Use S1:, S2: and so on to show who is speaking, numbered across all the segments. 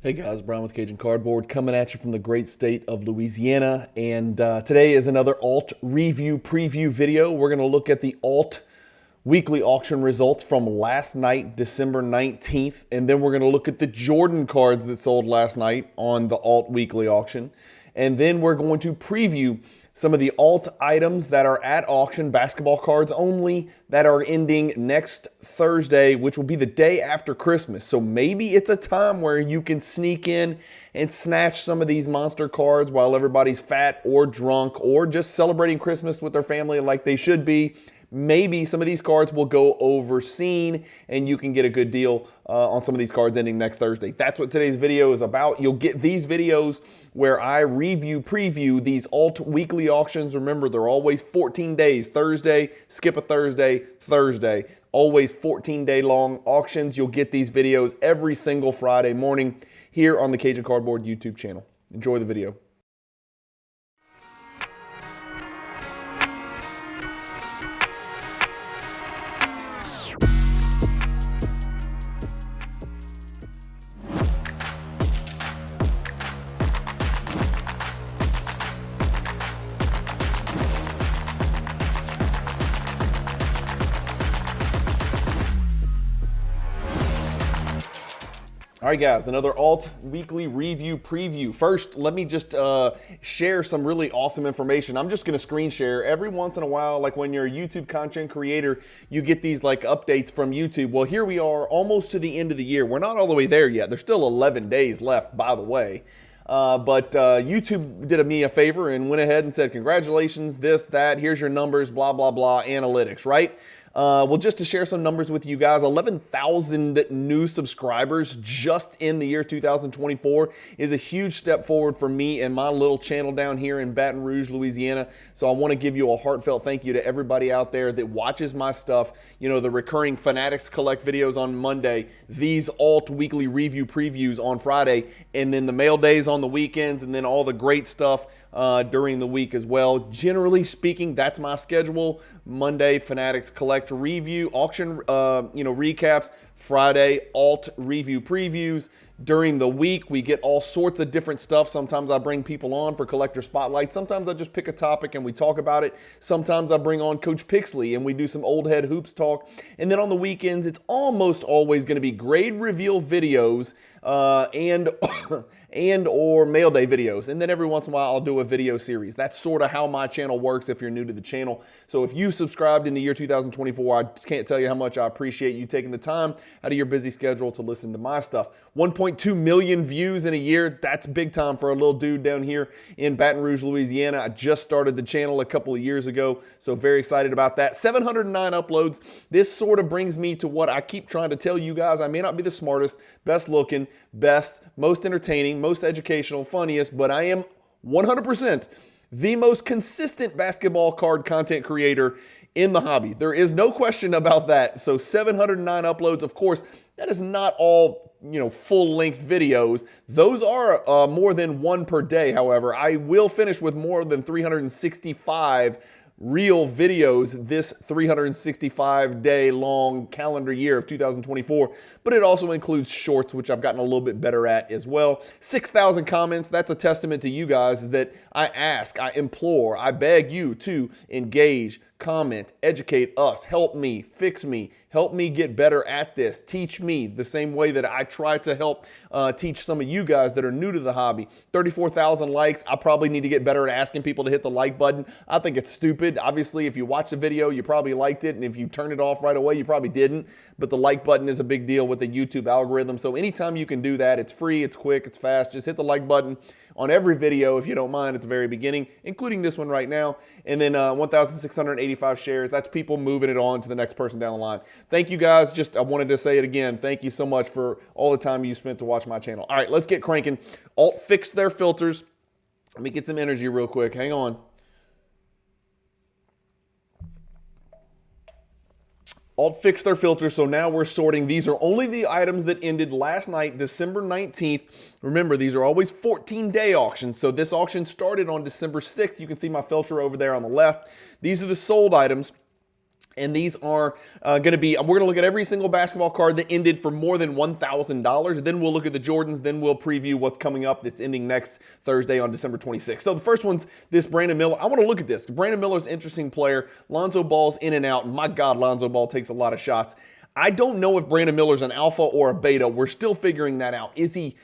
S1: Hey guys, Bryan with Cajun Cardboard coming at you from the great state of Louisiana. And today is another alt review preview video. We're going to look at the alt weekly auction results from last night, December 19th. And then we're going to look at the Jordan cards that sold last night on the alt weekly auction. And then we're going to preview some of the alt items that are at auction, basketball cards only, that are ending next Thursday, which will be the day after Christmas. So maybe it's a time where you can sneak in and snatch some of these monster cards while everybody's fat or drunk or just celebrating Christmas with their family like they should be. Maybe some of these cards will go overseen and you can get a good deal on some of these cards ending next Thursday. That's what today's video is about. You'll get these videos where I preview these alt weekly auctions. Remember, they're always 14 days. Thursday, skip a Thursday, Thursday. Always 14-day long auctions. You'll get these videos every single Friday morning here on the Cajun Cardboard YouTube channel. Enjoy the video. All right, guys, another alt weekly review preview. First, let me just share some really awesome information. I'm just going to screen share every once in a while. Like when you're a YouTube content creator, you get these like updates from YouTube. Well, here we are almost to the end of the year. We're not all the way there yet. There's still 11 days left, by the way. But YouTube did me a favor and went ahead and said, congratulations, this, that, here's your numbers, blah, blah, blah, analytics, right? Well, just to share some numbers with you guys, 11,000 new subscribers just in the year 2024 is a huge step forward for me and my little channel down here in Baton Rouge, Louisiana. So I want to give you a heartfelt thank you to everybody out there that watches my stuff. You know, the recurring Fanatics Collect videos on Monday, these alt weekly review previews on Friday, and then the mail days on the weekends, and then all the great stuff during the week as well. Generally speaking, that's my schedule. Monday, Fanatics Collect review, auction, recaps. Friday, alt review previews. During the week, we get all sorts of different stuff. Sometimes I bring people on for collector spotlight. Sometimes I just pick a topic and we talk about it. Sometimes I bring on Coach Pixley and we do some old head hoops talk. And then on the weekends, it's almost always going to be grade reveal videos and or mail day videos. And then every once in a while, I'll do a video series. That's sort of how my channel works if you're new to the channel. So if you subscribed in the year 2024, I can't tell you how much I appreciate you taking the time out of your busy schedule to listen to my stuff. 1.2 million views in a year. That's big time for a little dude down here in Baton Rouge, Louisiana. I just started the channel a couple of years ago, so very excited about that. 709 uploads. This sort of brings me to what I keep trying to tell you guys. I may not be the smartest, best looking, best, most entertaining, most educational, funniest, but I am 100% the most consistent basketball card content creator in the hobby. There is no question about that. So 709 uploads, of course, that is not all full-length videos. Those are more than one per day. However, I will finish with more than 365 real videos this 365-day long calendar year of 2024, but it also includes shorts, which I've gotten a little bit better at as well. 6,000 comments. That's a testament to you guys that I ask, I implore, I beg you to engage, comment, educate us, help me, fix me, help me get better at this, teach me the same way that I try to help teach some of you guys that are new to the hobby. 34,000 likes. I probably need to get better at asking people to hit the like button. I think it's stupid. Obviously, if you watch the video, you probably liked it, and if you turn it off right away, you probably didn't. But the like button is a big deal with the YouTube algorithm. So anytime you can do that, it's free, it's quick, it's fast. Just hit the like button on every video if you don't mind at the very beginning, including this one right now. And then 1,685 shares. That's people moving it on to the next person down the line. Thank you guys. I wanted to say it again. Thank you so much for all the time you spent to watch my channel. All right, let's get cranking. Alt fixed their filters. Let me get some energy real quick. Hang on. Alt fixed their filters, so now we're sorting. These are only the items that ended last night, December 19th. Remember, these are always 14-day auctions, so this auction started on December 6th. You can see my filter over there on the left. These are the sold items. And these are going to be, we're going to look at every single basketball card that ended for more than $1,000. Then we'll look at the Jordans. Then we'll preview what's coming up that's ending next Thursday on December 26th. So the first one's this Brandon Miller. I want to look at this. Brandon Miller's an interesting player. Lonzo Ball's in and out. My God, Lonzo Ball takes a lot of shots. I don't know if Brandon Miller's an alpha or a beta. We're still figuring that out. Is he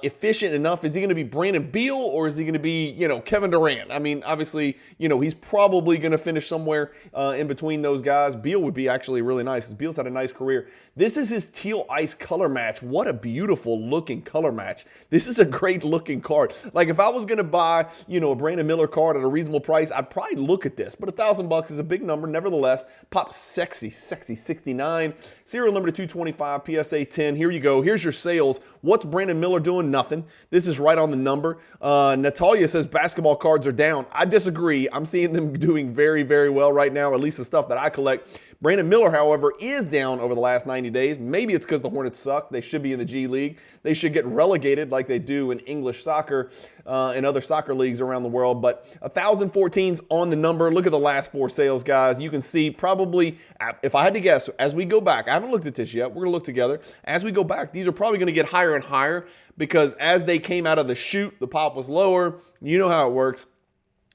S1: efficient enough? Is he going to be Brandon Beal, or is he going to be, Kevin Durant? I mean, obviously, he's probably going to finish somewhere in between those guys. Beal would be actually really nice, because Beal's had a nice career. This is his teal ice color match. What a beautiful looking color match. This is a great looking card. Like, if I was going to buy, a Brandon Miller card at a reasonable price, I'd probably look at this. But $1,000 is a big number. Nevertheless, pops sexy 69. Serial number to 225, PSA 10. Here you go. Here's your sales. What's Brandon Miller doing? Nothing. This is right on the number. Natalia says basketball cards are down. I disagree. I'm seeing them doing very, very well right now, at least the stuff that I collect. Brandon Miller, however, is down over the last 90 days. Maybe it's because the Hornets suck. They should be in the G League. They should get relegated like they do in English soccer and other soccer leagues around the world. But 1,014's on the number. Look at the last 4 sales, guys. You can see probably, if I had to guess, as we go back, I haven't looked at this yet. We're going to look together. As we go back, these are probably going to get higher and higher, because as they came out of the chute, the pop was lower. You know how it works.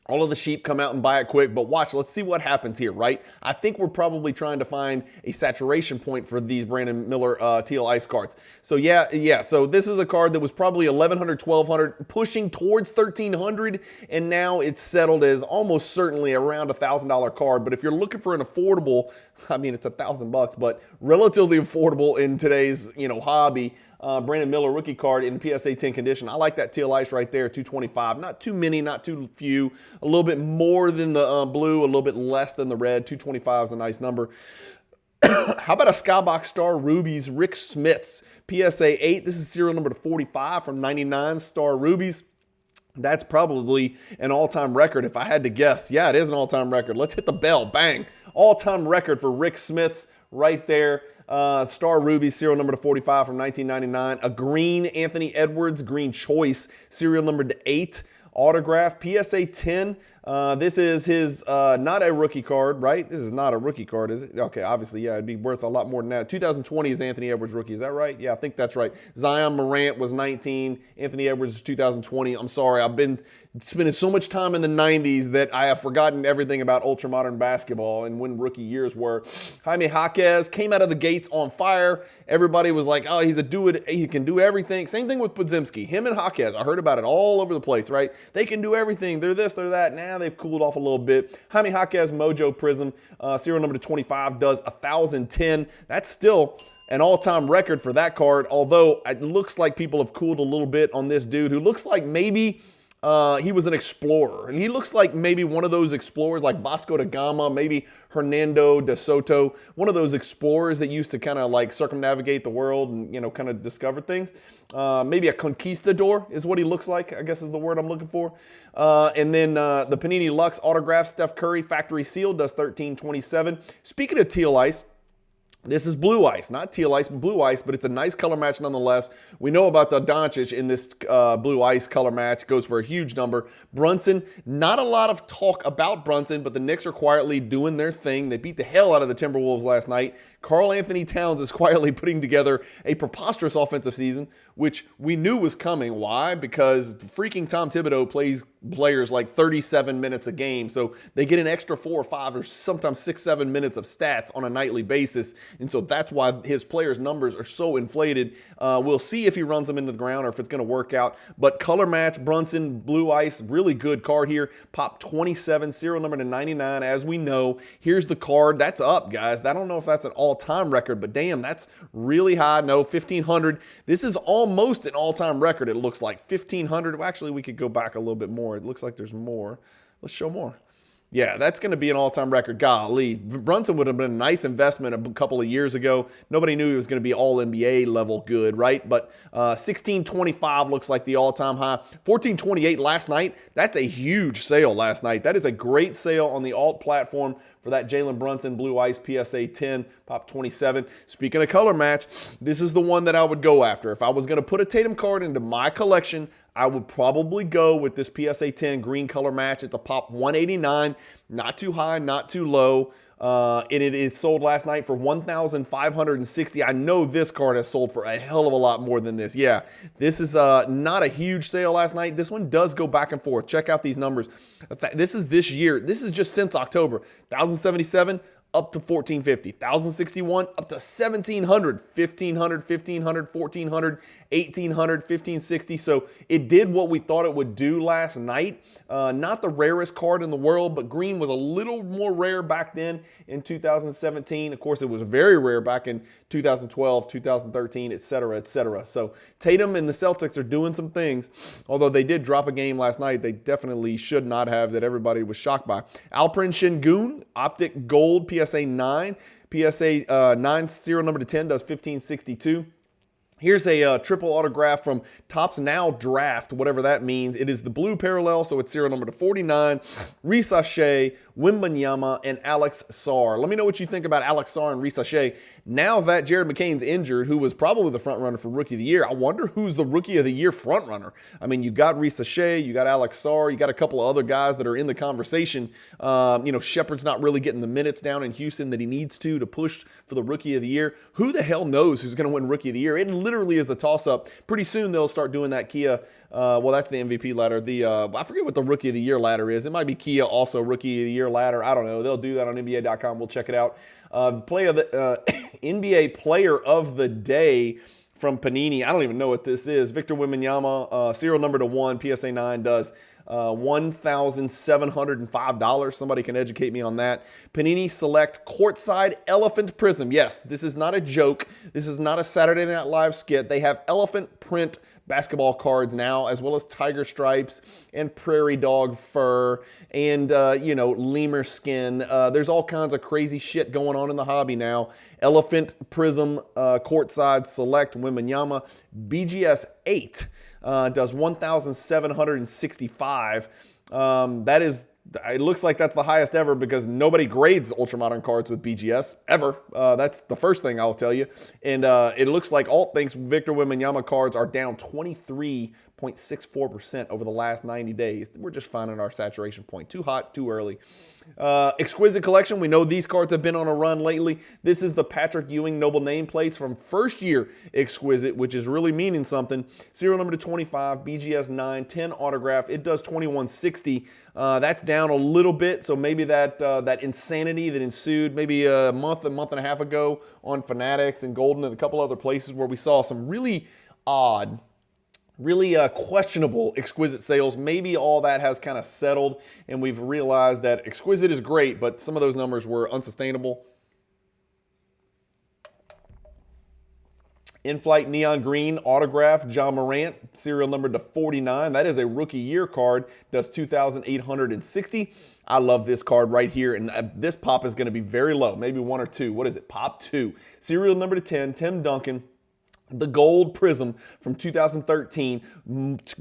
S1: All of the sheep come out and buy it quick, but watch, let's see what happens here, right? I think we're probably trying to find a saturation point for these Brandon Miller teal ice cards. So yeah, so this is a card that was probably $1,100, $1,200, pushing towards $1,300, and now it's settled as almost certainly around $1,000 card. But if you're looking for an affordable, I mean, it's $1,000, but relatively affordable in today's, hobby, Brandon Miller rookie card in PSA 10 condition. I like that teal ice right there, 225. Not too many, not too few. A little bit more than the blue, a little bit less than the red. 225 is a nice number. How about a Skybox Star Rubies Rick Smiths PSA 8? This is serial number to 45 from 99 Star Rubies. That's probably an all-time record if I had to guess. Yeah, it is an all-time record. Let's hit the bell. Bang. All-time record for Rick Smiths right there. Star Ruby, serial number to 45 from 1999. A green Anthony Edwards, green choice, serial number to 8. Autograph, PSA 10. This is his, not a rookie card, right? This is not a rookie card, is it? Okay, obviously, yeah, it'd be worth a lot more than that. 2020 is Anthony Edwards rookie, is that right? Yeah, I think that's right. Zion Morant was 19. Anthony Edwards is 2020. I'm sorry, I've been spending so much time in the 90s that I have forgotten everything about ultramodern basketball and when rookie years were. Jaime Jaquez came out of the gates on fire. Everybody was like, oh, he can do everything. Same thing with Podziemski. Him and Jaquez, I heard about it all over the place, right? They can do everything. They're this, they're that. Now they've cooled off a little bit. Jaime Jaquez Mojo Prism, serial number to 25, does 1,010. That's still an all-time record for that card, although it looks like people have cooled a little bit on this dude who looks like maybe he was an explorer. And he looks like maybe one of those explorers like Vasco da Gama, maybe Hernando de Soto, one of those explorers that used to kind of like circumnavigate the world and, kind of discover things. Maybe a conquistador is what he looks like, I guess is the word I'm looking for. And then the Panini Lux autograph, Steph Curry, factory seal, does 1327. Speaking of teal ice, this is blue ice, not teal ice, but blue ice, but it's a nice color match nonetheless. We know about the Doncic in this blue ice color match. Goes for a huge number. Brunson, not a lot of talk about Brunson, but the Knicks are quietly doing their thing. They beat the hell out of the Timberwolves last night. Karl Anthony Towns is quietly putting together a preposterous offensive season, which we knew was coming. Why? Because freaking Tom Thibodeau plays players like 37 minutes a game, so they get an extra 4 or 5 or sometimes 6, 7 minutes of stats on a nightly basis, and so that's why his players' numbers are so inflated. We'll see if he runs them into the ground or if it's going to work out, but color match, Brunson, blue ice, really good card here. Pop 27, serial number to 99, as we know. Here's the card. That's up, guys. I don't know if that's an all-time record, but damn, that's really high. No, 1,500. This is almost an all-time record, it looks like. 1,500. Well, actually, we could go back a little bit more. It looks like there's more. Let's show more. Yeah, that's going to be an all-time record. Golly, Brunson would have been a nice investment a couple of years ago. Nobody knew he was going to be all-NBA level good, right? But 1625 looks like the all-time high. 1428 last night. That's a huge sale last night. That is a great sale on the alt platform for that Jalen Brunson Blue Ice PSA 10, pop 27. Speaking of color match, this is the one that I would go after. If I was going to put a Tatum card into my collection, I would probably go with this PSA 10 green color match. It's a pop 189, not too high, not too low. And it is sold last night for $1,560. I know this card has sold for a hell of a lot more than this. Yeah, this is not a huge sale last night. This one does go back and forth. Check out these numbers. This is this year. This is just since October. 1,077 up to 1,450, 1,061 up to 1,700, 1,500, 1,500, 1,400, 1,800, 1,560. So it did what we thought it would do last night. Not the rarest card in the world, but green was a little more rare back then in 2017. Of course, it was very rare back in 2012, 2013, et cetera, et cetera. So Tatum and the Celtics are doing some things. Although they did drop a game last night, they definitely should not have, that everybody was shocked by. Alperen Şengün, Optic Gold, PSA 9. PSA 9 serial number to 10 does 1562. Here's a triple autograph from Topps Now Draft, whatever that means. It is the blue parallel, so it's serial number to 49. Risa Shea, Wembanyama, and Alex Sarr. Let me know what you think about Alex Sarr and Risa Shea. Now that Jared McCain's injured, who was probably the front runner for Rookie of the Year, I wonder who's the Rookie of the Year front runner. I mean, you got Risa Shea, you got Alex Sarr, you got a couple of other guys that are in the conversation. Shepard's not really getting the minutes down in Houston that he needs to push for the Rookie of the Year. Who the hell knows who's going to win Rookie of the Year? It literally is a toss-up. Pretty soon they'll start doing that Kia. That's the MVP ladder. I forget what the Rookie of the Year ladder is. It might be Kia also Rookie of the Year ladder. I don't know. They'll do that on NBA.com. We'll check it out. NBA Player of the Day from Panini. I don't even know what this is. Victor Wembanyama, serial number to 1, PSA 9 does $1,705. Somebody can educate me on that. Panini Select Courtside Elephant Prism. Yes, this is not a joke. This is not a Saturday Night Live skit. They have elephant print basketball cards now, as well as tiger stripes and prairie dog fur and, lemur skin. There's all kinds of crazy shit going on in the hobby now. Elephant Prism Courtside Select Wembanyama BGS 8 does $1,765. It looks like that's the highest ever because nobody grades ultramodern cards with BGS ever. That's the first thing I'll tell you. And it looks like all things Victor Wembanyama cards are down 23.64% over the last 90 days. We're just finding our saturation point. Too hot, too early. Exquisite collection. We know these cards have been on a run lately. This is the Patrick Ewing Noble nameplates from first year Exquisite, which is really meaning something. Serial number to 25, BGS 9, 10 autograph. It does 2160. That's down a little bit, so maybe that insanity that ensued maybe a month and a half ago on Fanatics and Golden and a couple other places where we saw some really odd, really questionable Exquisite sales. Maybe all that has kind of settled and we've realized that Exquisite is great, but some of those numbers were unsustainable. In-Flight Neon Green Autograph, John Morant, serial number to 49. That is a Rookie Year card, does 2,860. I love this card right here, and this pop is going to be very low, maybe 1 or 2. What is it? Pop 2. Serial number to 10, Tim Duncan. The gold prism from 2013,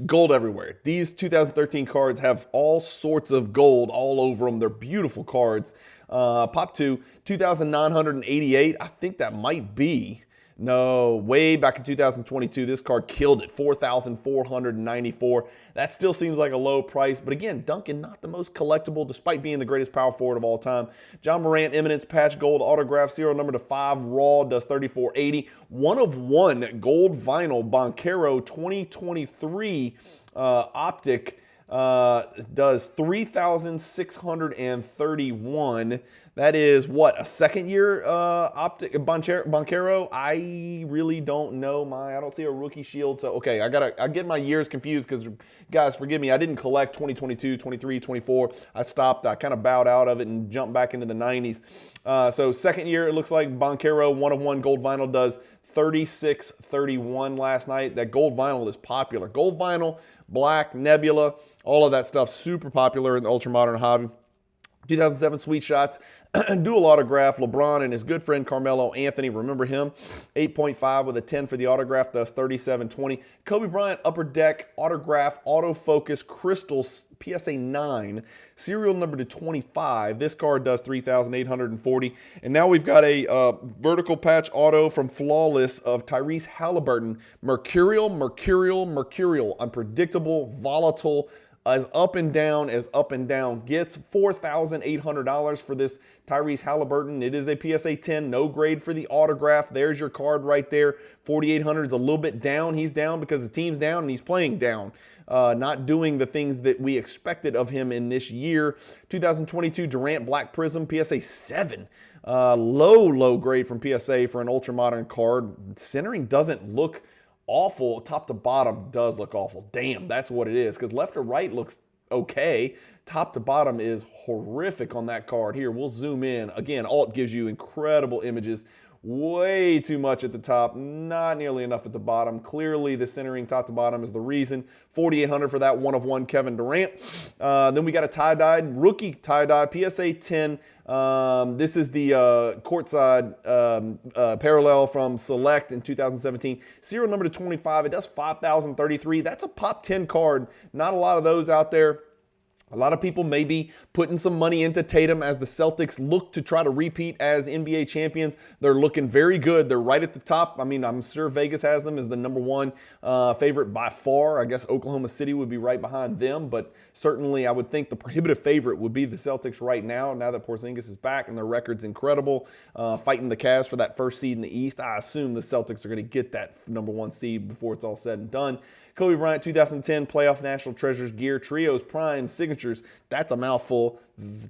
S1: gold everywhere. These 2013 cards have all sorts of gold all over them. They're beautiful cards. Pop 2, 2,988. I think that might be. No, way back in 2022, this card killed it, 4,494. That still seems like a low price, but again, Duncan, not the most collectible, despite being the greatest power forward of all time. John Morant, Eminence Patch Gold Autograph, serial number to 5, Raw, does 3480. 1 of 1 gold vinyl Boncaro 2023 Optic does 3,631. That is what, a second year Optic Boncaro? I really don't know. I don't see a rookie shield. So okay, I get my years confused because guys, forgive me, I didn't collect 2022, 23, 24. I stopped. I kind of bowed out of it and jumped back into the 90s. So second year, it looks like Boncaro 1 of 1 gold vinyl does 36.31 last night. That gold vinyl is popular. Gold vinyl, black, nebula, all of that stuff, super popular in the ultramodern hobby. 2007 Sweet Shots, dual autograph, LeBron and his good friend Carmelo Anthony. Remember him? 8.5 with a 10 for the autograph, thus 37.20. Kobe Bryant Upper Deck autograph, autofocus, crystals, PSA 9, serial number to 25. This card does 3,840. And now we've got a vertical patch auto from Flawless of Tyrese Halliburton. Mercurial, unpredictable, volatile, as up and down gets. $4,800 for this Tyrese Halliburton. It is a PSA 10, no grade for the autograph. There's your card right there. $4,800 is a little bit down. He's down because the team's down and he's playing down. Not doing the things that we expected of him in this year. 2022 Durant Black Prism, PSA 7. Low grade from PSA for an ultra modern card. Centering doesn't look awful. Top to bottom does look awful. Damn, that's what it is. Because left to right looks okay. Top to bottom is horrific on that card. Here, we'll zoom in. Again, Alt gives you incredible images. Way too much at the top, not nearly enough at the bottom. Clearly, the centering top to bottom is the reason. $4,800 for that 1/1 Kevin Durant. Then we got a tie-dyed, rookie tie-dye, PSA 10. This is the courtside parallel from Select in 2017. Serial number to 25. It does $5,033. That's a pop 10 card. Not a lot of those out there. A lot of people may be putting some money into Tatum as the Celtics look to try to repeat as NBA champions. They're looking very good. They're right at the top. I mean, I'm sure Vegas has them as the #1 favorite by far. I guess Oklahoma City would be right behind them, but certainly I would think the prohibitive favorite would be the Celtics right now that Porzingis is back and their record's incredible. Fighting the Cavs for that first seed in the East. I assume the Celtics are going to get that #1 seed before it's all said and done. Kobe Bryant 2010 Playoff National Treasures Gear Trios Prime Signatures. That's a mouthful.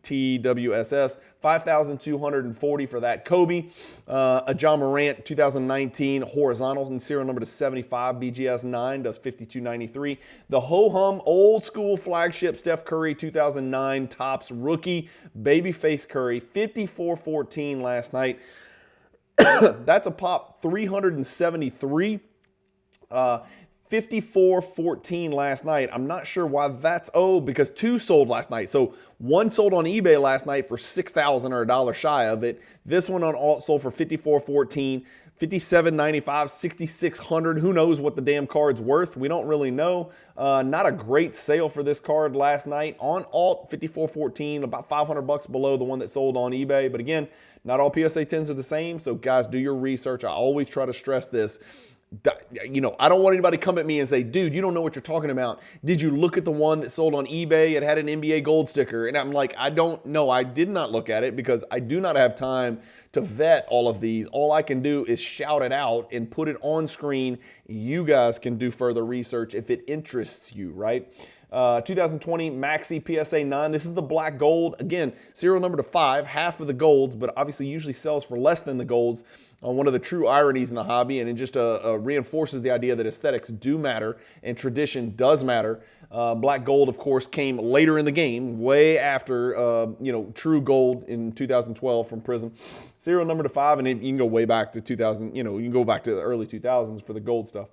S1: TWSS. $5,240 for that Kobe. A John Morant 2019 Horizontal and serial number to 75. BGS 9 does $52.93. The Ho-Hum Old School Flagship Steph Curry 2009 Topps Rookie Babyface Curry. $54.14 last night. That's a pop 373. 54.14 last night. I'm not sure why that's, because 2 sold last night. So 1 sold on eBay last night for $6,000 or $1 shy of it. This one on Alt sold for $54.14, $57.95, $6,600. Who knows what the damn card's worth? We don't really know. Not a great sale for this card last night on Alt. $54.14, about $500 below the one that sold on eBay. But again, not all PSA 10s are the same. So guys, do your research. I always try to stress this. You know, I don't want anybody to come at me and say, dude, you don't know what you're talking about. Did you look at the one that sold on eBay? It had an NBA gold sticker. And I'm like, I don't know. I did not look at it because I do not have time to vet all of these. All I can do is shout it out and put it on screen. You guys can do further research if it interests you, right? 2020 Maxi PSA 9. This is the black gold. Again, serial number to 5, half of the golds, but obviously usually sells for less than the golds. One of the true ironies in the hobby, and it just reinforces the idea that aesthetics do matter and tradition does matter. Black gold, of course, came later in the game, way after true gold in 2012 from Prism. Serial number to 5, and you can go way back to 2000. You can go back to the early 2000s for the gold stuff.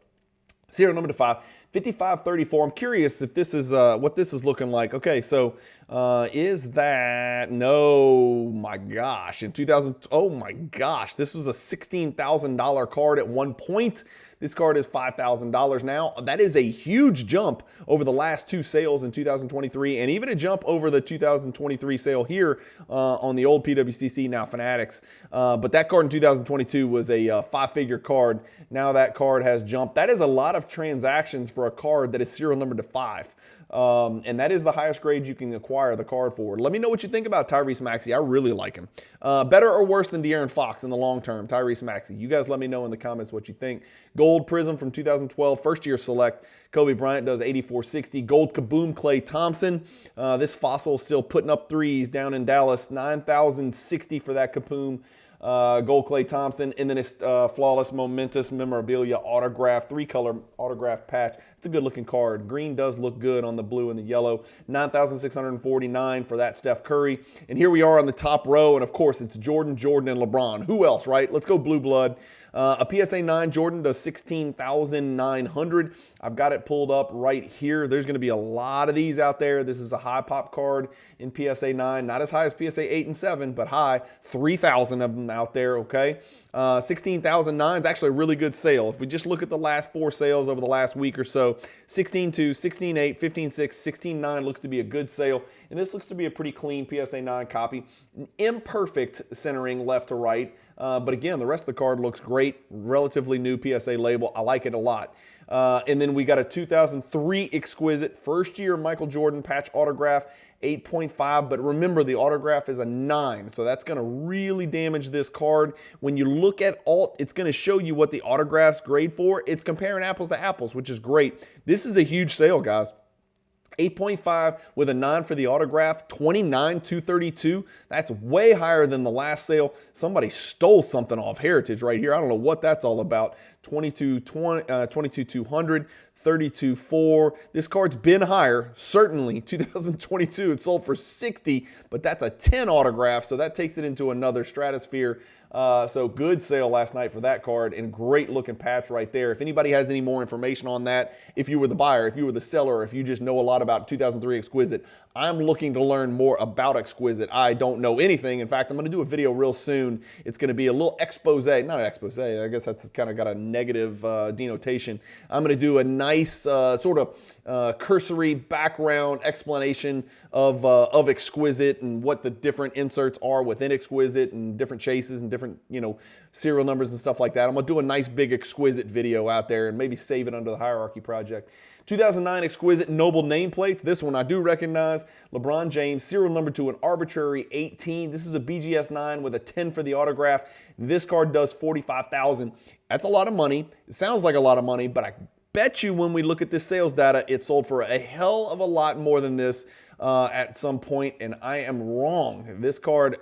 S1: Serial number to 5. 5534. I'm curious if this is what this is looking like. Okay, so is that, no, my gosh, in 2000, oh my gosh, this was a $16,000 card at one point. This card is $5,000 now. That is a huge jump over the last 2 sales in 2023, and even a jump over the 2023 sale here on the old PWCC, now Fanatics. But that card in 2022 was a 5-figure card. Now that card has jumped. That is a lot of transactions for a card that is serial number to 5. And that is the highest grade you can acquire the card for. Let me know what you think about Tyrese Maxey. I really like him. Better or worse than De'Aaron Fox in the long term, Tyrese Maxey? You guys let me know in the comments what you think. Gold Prism from 2012, first year select. Kobe Bryant does $84.60. Gold Kaboom Klay Thompson. This fossil still putting up threes down in Dallas. $9,060 for that Kaboom. Gold Klay Thompson, and then it's Flawless Momentous Memorabilia Autograph, 3-color autograph patch. It's a good looking card. Green does look good on the blue and the yellow. $9,649 for that Steph Curry. And here we are on the top row, and of course it's Jordan, and LeBron. Who else, right? Let's go blue blood. A PSA 9 Jordan does $16,900. I've got it pulled up right here. There's going to be a lot of these out there. This is a high pop card in PSA 9. Not as high as PSA 8 and 7, but high. 3,000 of them out there, okay? 16,009 is actually a really good sale. If we just look at the last 4 sales over the last week or so, 16.2, 16.8, 15.6, 16.9 looks to be a good sale. And this looks to be a pretty clean PSA 9 copy. Imperfect centering left to right. But again, the rest of the card looks great. Relatively new PSA label. I like it a lot. And then we got a 2003 Exquisite first year Michael Jordan patch autograph, 8.5, but remember the autograph is a 9, so that's going to really damage this card. When you look at alt, it's going to show you what the autographs grade for. It's comparing apples to apples, which is great. This is a huge sale, guys. 8.5 with a 9 for the autograph, 29,232. That's way higher than the last sale. Somebody stole something off Heritage right here. I don't know what that's all about. 22,200, 32,400. This card's been higher. Certainly, 2022 it sold for 60, but that's a 10 autograph, so that takes it into another stratosphere. So good sale last night for that card, and great looking patch right there. If anybody has any more information on that, if you were the buyer, if you were the seller, or if you just know a lot about 2003 Exquisite, I'm looking to learn more about Exquisite. I don't know anything. In fact, I'm going to do a video real soon. It's going to be a little expose, not an expose, I guess that's kind of got a negative denotation. I'm going to do a nice sort of cursory background explanation of Exquisite and what the different inserts are within Exquisite and different chases and different, serial numbers and stuff like that. I'm going to do a nice big Exquisite video out there and maybe save it under the Hierarchy Project. 2009 Exquisite Noble nameplates. This one I do recognize. LeBron James, serial number to an arbitrary 18. This is a BGS 9 with a 10 for the autograph. This card does $45,000. That's a lot of money. It sounds like a lot of money, but I bet you when we look at this sales data, it sold for a hell of a lot more than this at some point, and I am wrong. This card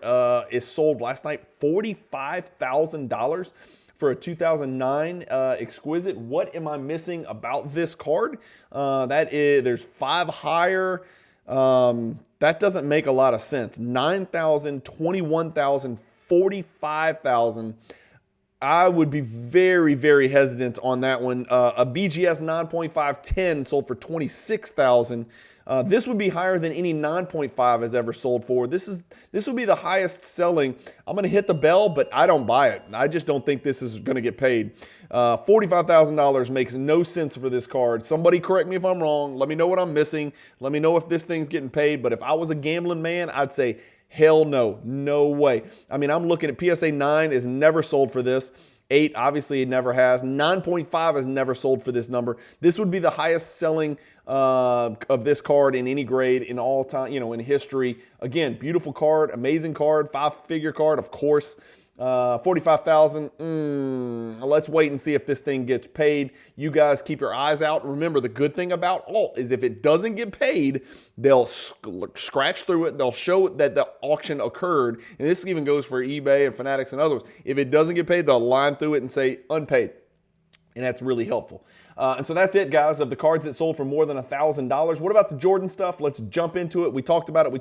S1: is sold last night $45,000 for a 2009 Exquisite. What am I missing about this card? There's 5 higher. That doesn't make a lot of sense. 9,000, 21,000, 45,000. I would be very, very hesitant on that one. A BGS 9.5 10 sold for 26,000. This would be higher than any 9.5 has ever sold for. This would be the highest selling. I'm going to hit the bell, but I don't buy it. I just don't think this is going to get paid. $45,000 makes no sense for this card. Somebody correct me if I'm wrong. Let me know what I'm missing. Let me know if this thing's getting paid. But if I was a gambling man, I'd say, hell no. No way. I mean, I'm looking at PSA 9 is never sold for this. 8, obviously it never has. 9.5 has never sold for this number. This would be the highest selling of this card in any grade in all time, in history. Again, beautiful card, amazing card, 5-figure card, of course. 45,000. Let's wait and see if this thing gets paid. You guys keep your eyes out. Remember, the good thing about alt is if it doesn't get paid, they'll scratch through it. They'll show that the auction occurred. And this even goes for eBay and Fanatics and others. If it doesn't get paid, they'll line through it and say unpaid. And that's really helpful. And so that's it, guys, of the cards that sold for more than $1,000. What about the Jordan stuff? Let's jump into it. We talked about it.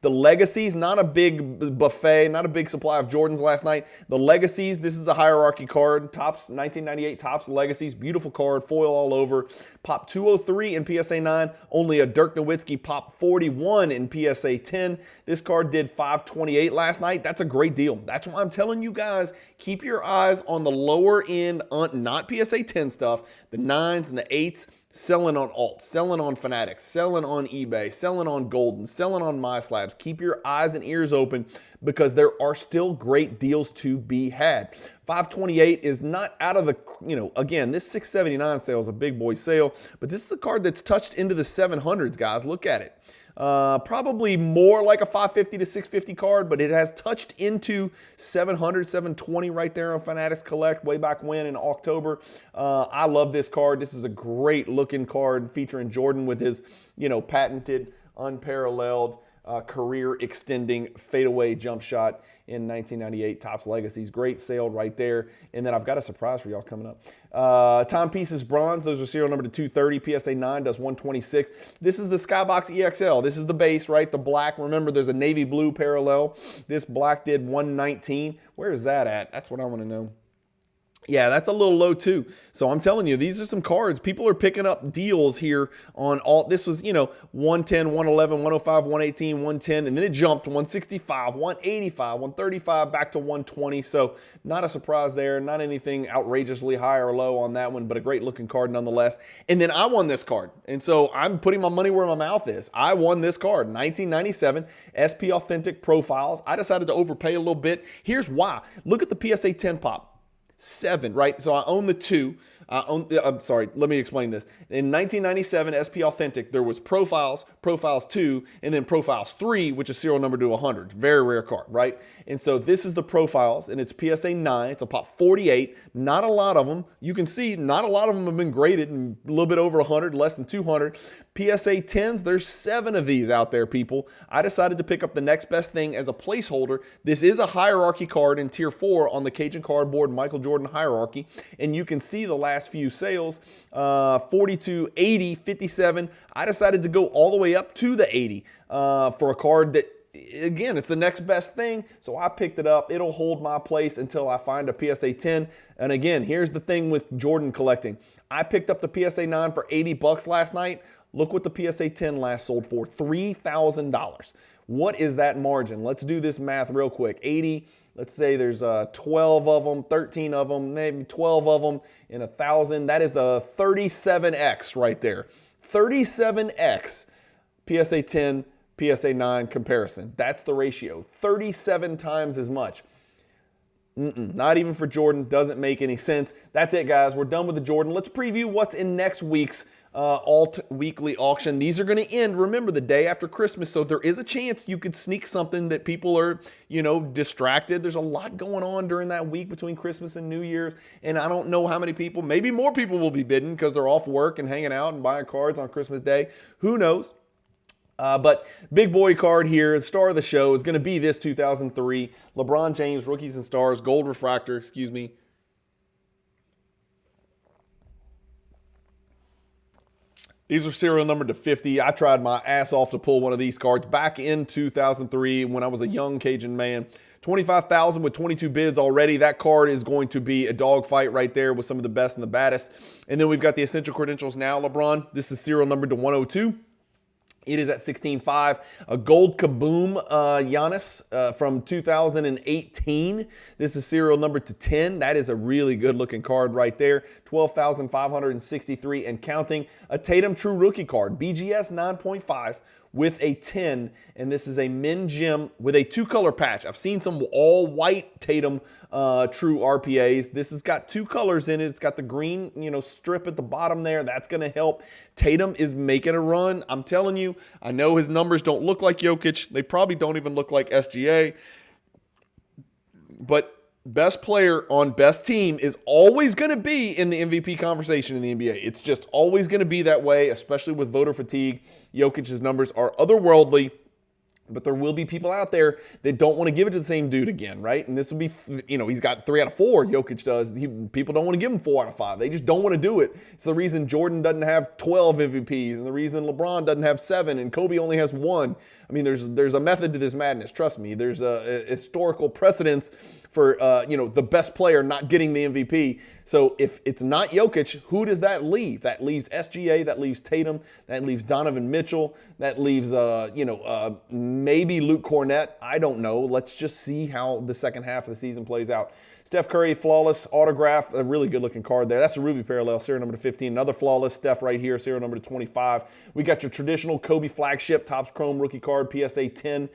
S1: The Legacies, not a big buffet, not a big supply of Jordans last night. The Legacies, this is a hierarchy card. Topps 1998 Topps Legacies, beautiful card, foil all over. Pop 203 in PSA 9, only a Dirk Nowitzki Pop 41 in PSA 10. This card did 528 last night. That's a great deal. That's why I'm telling you guys, keep your eyes on the lower end, not PSA 10 stuff, the 9s and the 8s. Selling on alt, selling on Fanatics, selling on eBay, selling on Golden, selling on MySlabs. Keep your eyes and ears open because there are still great deals to be had. 528 is not out of the, again, this 679 sale is a big boy sale, but this is a card that's touched into the 700s, guys. Look at it. Probably more like a 550 to 650 card, but it has touched into 700, 720 right there on Fanatics Collect way back when in October. I love this card. This is a great looking card featuring Jordan with his, patented, unparalleled, career extending fadeaway jump shot in 1998 Topps Legacies. Great sale right there. And then I've got a surprise for y'all coming up. Timepieces bronze. Those are serial number to 230. PSA 9 does 126. This is the Skybox EXL. This is the base, right? The black. Remember, there's a navy blue parallel. This black did 119. Where is that at? That's what I want to know. Yeah, that's a little low too. So I'm telling you, these are some cards. People are picking up deals here on all. This was, 110, 111, 105, 118, 110, and then it jumped 165, 185, 135, back to 120. So not a surprise there. Not anything outrageously high or low on that one, but a great looking card nonetheless. And then I won this card. And so I'm putting my money where my mouth is. I won this card, 1997 SP Authentic Profiles. I decided to overpay a little bit. Here's why. Look at the PSA 10 pop. 7, right? So I own the 2. I'm sorry, let me explain this. In 1997 SP Authentic, there was Profiles, Profiles 2, and then Profiles 3, which is serial number to 100. Very rare card, right? And so this is the Profiles, and it's PSA 9. It's a pop 48. Not a lot of them. You can see not a lot of them have been graded, and a little bit over 100, less than 200. PSA 10s, there's 7 of these out there, people. I decided to pick up the next best thing as a placeholder. This is a hierarchy card in Tier 4 on the Cajun Cardboard Michael Jordan hierarchy, and you can see the last few sales, 42, 80, 57. I decided to go all the way up to the 80 for a card that, again, it's the next best thing, so I picked it up. It'll hold my place until I find a PSA 10. And again, here's the thing with Jordan collecting. I picked up the PSA 9 for 80 bucks last night. Look what the PSA 10 last sold for, $3,000. What is that margin? Let's do this math real quick. 80, let's say there's 12 of them, 13 of them, maybe 12 of them in 1,000. That is a 37x right there. 37x PSA 10, PSA 9 comparison. That's the ratio. 37 times as much. Not even for Jordan. Doesn't make any sense. That's it, guys. We're done with the Jordan. Let's preview what's in next week's alt weekly auction. These are going to end, remember, the day after Christmas, so there is a chance you could sneak something that people are, distracted. There's a lot going on during that week between Christmas and New Year's, and I don't know how many people, maybe more people will be bidding because they're off work and hanging out and buying cards on Christmas Day. Who knows? But big boy card here, the star of the show is going to be this 2003 LeBron James Rookies and Stars Gold Refractor, excuse me. These are serial numbered to 50. I tried my ass off to pull one of these cards back in 2003 when I was a young Cajun man. 25,000 with 22 bids already. That card is going to be a dogfight right there with some of the best and the baddest. And then we've got the Essential Credentials Now LeBron. This is serial numbered to 102. It is at 16.5. A gold Kaboom Giannis from 2018. This is serial number to 10. That is a really good looking card right there. 12,563 and counting. A Tatum True Rookie card, BGS 9.5 with a 10. And this is a Min Gem with a 2-color patch. I've seen some all white Tatum True RPAs. This has got 2 colors in it. It's got the green, strip at the bottom there. That's going to help. Tatum is making a run. I'm telling you, I know his numbers don't look like Jokic. They probably don't even look like SGA. But best player on best team is always going to be in the MVP conversation in the NBA. It's just always going to be that way, especially with voter fatigue. Jokic's numbers are otherworldly. But there will be people out there that don't want to give it to the same dude again, right? And this will be, he's got 3 out of 4, Jokic does. People don't want to give him 4 out of 5. They just don't want to do it. It's the reason Jordan doesn't have 12 MVPs and the reason LeBron doesn't have 7 and Kobe only has 1. I mean, there's a method to this madness. Trust me. There's a historical precedence for, the best player not getting the MVP. So if it's not Jokic, who does that leave? That leaves SGA, that leaves Tatum, that leaves Donovan Mitchell, that leaves, maybe Luke Cornett. I don't know. Let's just see how the second half of the season plays out. Steph Curry, flawless autograph, a really good-looking card there. That's a Ruby Parallel, serial number to 15. Another flawless Steph right here, serial number to 25. We got your traditional Kobe flagship, Topps Chrome rookie card, PSA 10.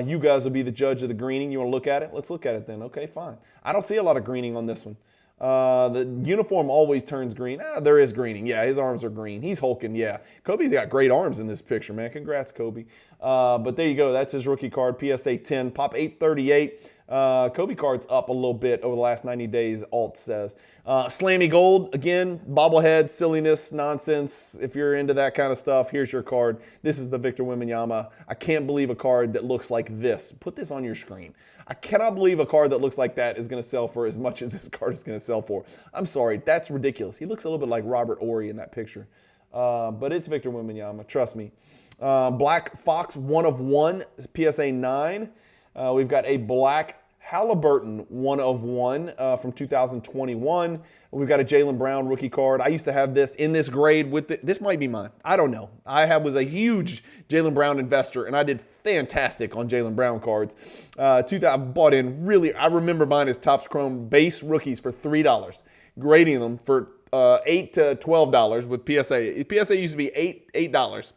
S1: You guys will be the judge of the greening. You want to look at it? Let's look at it then. Okay, fine. I don't see a lot of greening on this one. The uniform always turns green. There is greening. Yeah, his arms are green. He's hulking. Yeah. Kobe's got great arms in this picture, man. Congrats, Kobe. But there you go. That's his rookie card, PSA 10. Pop 838. Kobe card's up a little bit over the last 90 days, Alt says. Slammy Gold, again, bobblehead, silliness, nonsense. If you're into that kind of stuff, here's your card. This is the Victor Wembanyama. I can't believe a card that looks like this. Put this on your screen. I cannot believe a card that looks like that is going to sell for as much as this card is going to sell for. I'm sorry, that's ridiculous. He looks a little bit like Robert Horry in that picture. But it's Victor Wembanyama, trust me. Black Fox 1 of 1, PSA 9. We've got a Black Halliburton 1 of 1 from 2021. We've got a Jaylen Brown rookie card. I used to have this in this grade with this might be mine. I don't know. Was a huge Jaylen Brown investor, and I did fantastic on Jaylen Brown cards. I bought in really, I remember mine as Topps Chrome base rookies for $3, grading them for $8 to $12 with PSA. PSA used to be $8.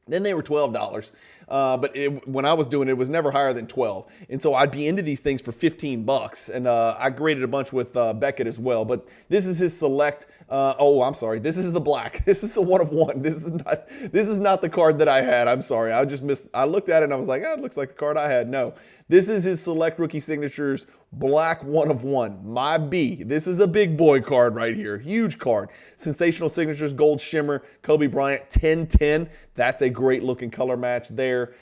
S1: Then they were $12. But when I was doing it, it was never higher than 12. And so I'd be into these things for $15. And I graded a bunch with Beckett as well. But this is his select Oh, I'm sorry. This is the black. This is a 1 of 1. This is not the card that I had. I'm sorry. I just missed. I looked at it and I was like, oh, it looks like the card I had. No, this is his Select Rookie Signatures black 1 of 1. My B. This is a big boy card right here. Huge card. Sensational Signatures Gold Shimmer Kobe Bryant 10-10. That's a great looking color match there.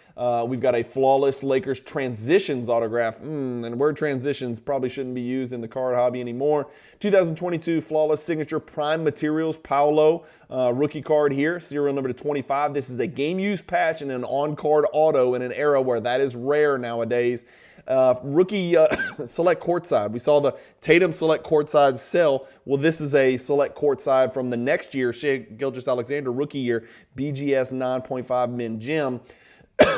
S1: We've got a Flawless Lakers Transitions autograph. And the word transitions probably shouldn't be used in the card hobby anymore. 2022 Flawless Signature Prime Materials Paolo rookie card here, serial number to 25. This is a game use patch and an on-card auto in an era where that is rare nowadays. Rookie Select Courtside. We saw the Tatum Select Courtside sell. Well, this is a Select Courtside from the next year, Shai Gilgeous-Alexander rookie year, BGS 9.5 Min Gem.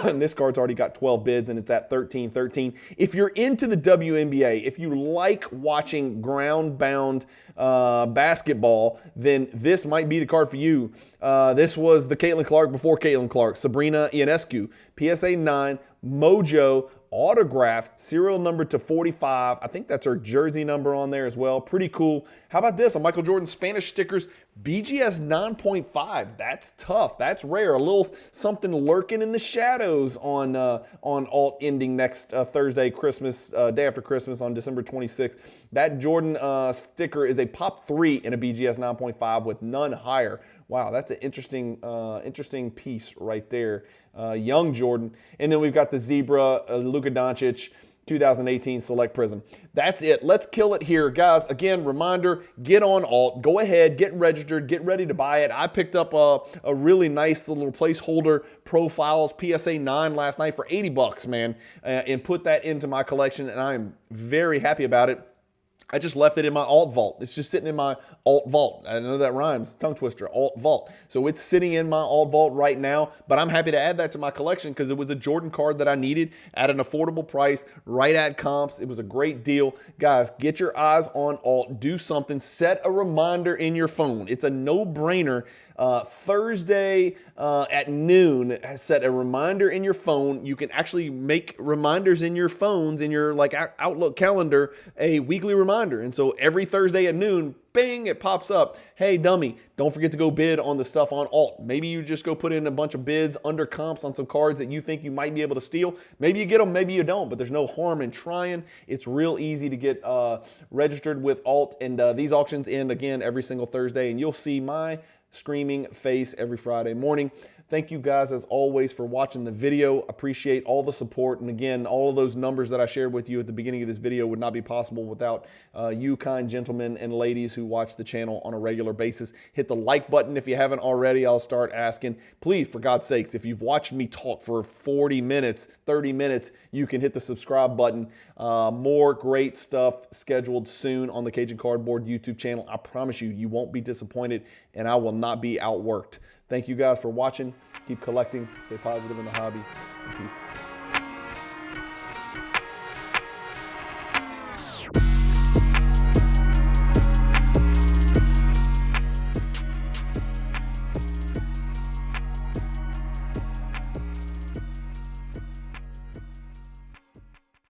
S1: And this card's already got 12 bids, and it's at $13.13. If you're into the WNBA, if you like watching ground-bound basketball, then this might be the card for you. This was the Caitlin Clark before Caitlin Clark, Sabrina Ionescu, PSA 9, Mojo, autograph, serial number to 45. I think that's her jersey number on there as well. Pretty cool. How about this? A Michael Jordan Spanish stickers, BGS 9.5. That's tough. That's rare. A little something lurking in the shadows on alt ending next Thursday, Christmas, day after Christmas on December 26th. That Jordan sticker is a pop 3 in a BGS 9.5 with none higher. Wow, that's an interesting piece right there. Young Jordan. And then we've got the Zebra, Luka Doncic, 2018 Select Prism. That's it. Let's kill it here. Guys, again, reminder, get on alt. Go ahead, get registered, get ready to buy it. I picked up a really nice little placeholder profiles PSA 9 last night for 80 bucks, man, and put that into my collection, and I am very happy about it. I just left it in my alt vault. It's just sitting in my alt vault. I know that rhymes, tongue twister, alt vault. So it's sitting in my alt vault right now, but I'm happy to add that to my collection because it was a Jordan card that I needed at an affordable price, right at comps. It was a great deal. Guys, get your eyes on alt. Do something. Set a reminder in your phone. It's a no-brainer. Thursday at noon, set a reminder in your phone. You can actually make reminders in your phones, in your like Outlook calendar, a weekly reminder. And so every Thursday at noon, bing, it pops up. Hey, dummy, don't forget to go bid on the stuff on alt. Maybe you just go put in a bunch of bids under comps on some cards that you think you might be able to steal. Maybe you get them, maybe you don't, but there's no harm in trying. It's real easy to get registered with alt, and these auctions end again every single Thursday, and you'll see my screaming face every Friday morning. Thank you guys as always for watching the video. Appreciate all the support. And again, all of those numbers that I shared with you at the beginning of this video would not be possible without you kind gentlemen and ladies who watch the channel on a regular basis. Hit the like button if you haven't already. I'll start asking. Please, for God's sakes, if you've watched me talk for 40 minutes, 30 minutes, you can hit the subscribe button. More great stuff scheduled soon on the Cajun Cardboard YouTube channel. I promise you, you won't be disappointed, and I will not be outworked. Thank you guys for watching. Keep collecting. Stay positive in the hobby. Peace.